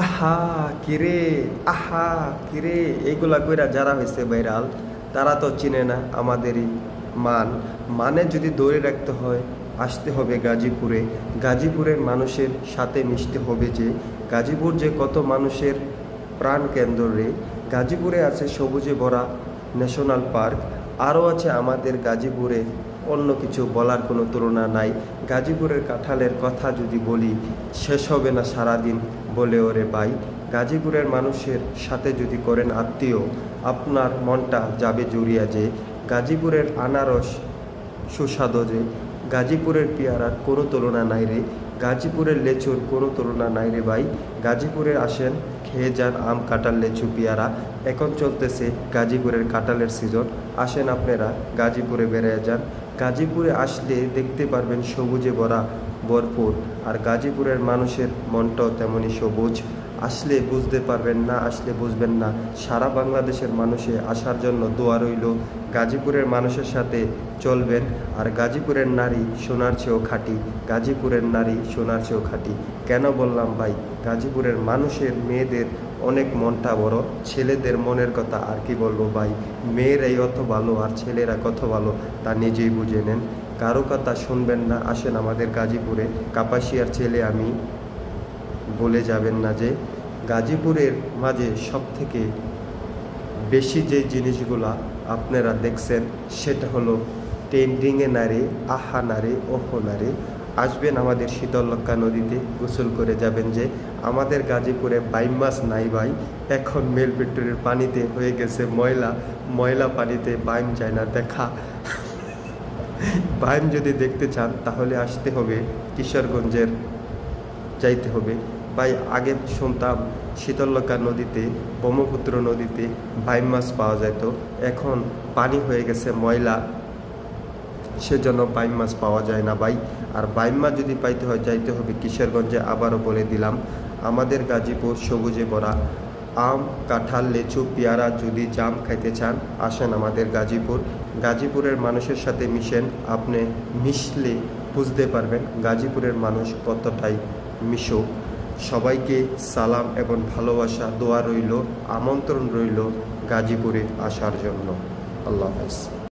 আহা কিরে, আহা কিরে, এইগুলা কইরা যারা হয়েছে ভাইরাল তারা তো চিনে না আমাদেরই মানে যদি ধরে রাখতে হয় আসতে হবে গাজীপুরে। গাজীপুরের মানুষের সাথে মিশতে হবে যে গাজীপুর যে কত মানুষের প্রাণ কেন্দ্র রে। গাজীপুরে আছে সবুজে ভরা ন্যাশনাল পার্ক, আরও আছে আমাদের গাজীপুরে অন্য কিছু বলার কোনো তুলনা নাই। গাজীপুরের কাঁঠালের কথা যদি বলি শেষ হবে না সারাদিন বলে ওরে ভাই। গাজীপুরের মানুষের সাথে যদি করেন আত্মীয়, আপনার মনটা যাবে জুড়িয়া যে। গাজীপুরের আনারস সুস্বাদু যে, গাজীপুরের পেয়ারার কোনো তুলনা নাই রে। গাজীপুরের লেচুর কোনো তুলনা নাই রে ভাই। গাজীপুরে আসেন, খেয়ে যান আম, কাঁঠাল, লেচু, পেয়ারা। এখন চলতেছে গাজীপুরের কাঁঠালের সিজন। আসেন আপনারা গাজীপুরে বেড়ে যান। গাজীপুরে আসলে দেখতে পারবেন সবুজে ভরা ভরপুর, আর গাজীপুরের মানুষের মনটাও তেমনই সবুজ। আসলে বুঝতে পারবেন, না আসলে বুঝবেন না। সারা বাংলাদেশের মানুষে আসার জন্য দোয়া রইল। গাজীপুরের মানুষের সাথে চলবেন। আর গাজীপুরের নারী সোনার চেয়েও খাঁটি। গাজীপুরের নারী সোনার চেয়েও খাঁটি। কেন বললাম ভাই? গাজীপুরের মানুষের মেয়েদের অনেক মনটা বড়। ছেলেদের মনের কথা আর কি বলবো ভাই। মেয়েরাই অত ভালো আর ছেলেরা কত ভালো তা নিজেই বুঝে নেন। কারো কথা শুনবেন না, আসেন আমাদের গাজীপুরে। কাপাসিয়ার ছেলে আমি, বলে যাবেন না যে। গাজীপুরের মাঝে সবথেকে বেশি যে জিনিসগুলা আপনারা দেখছেন সেটা হলো ট্রেন্ডিংয়ে নারে, আহা নারে, ওহো নারে। আসবেন আমাদের শীতললক্ষা নদীতে, গোসল করে যাবেন যে। আমাদের গাজীপুরে বাইম মাছ নাই ভাই। এখন মেল পেট্রোলের পানিতে হয়ে গেছে ময়লা পানিতে বাইম যায় না দেখা। বাইম যদি দেখতে চান তাহলে আসতে হবে কিশোরগঞ্জের, যাইতে হবে ভাই। আগে শুনতাম শীতললক্ষা নদীতে, ব্রহ্মপুত্র নদীতে বাইম মাছ পাওয়া যেত। এখন পানি হয়ে গেছে ময়লা, সেজন্য বাইম মাছ পাওয়া যায় না ভাই। আর বাইম মাছ যদি পাইতে হয় যাইতে হবে কিশোরগঞ্জে। আবারও বলে দিলাম, আমাদের গাজীপুর সবুজে ভরা। আম, কাঁঠাল, লেচু, পেয়ারা, যদি জাম খাইতে চান আসেন আমাদের গাজীপুর। গাজীপুরের মানুষের সাথে মিশেন, আপনি মিশলে বুঝতে পারবেন গাজীপুরের মানুষ কতটাই মিশুক। সবাইকে সালাম এবং ভালোবাসা, দোয়া রইল, আমন্ত্রণ রইল গাজীপুরে আসার জন্য। আল্লাহ হাফেজ।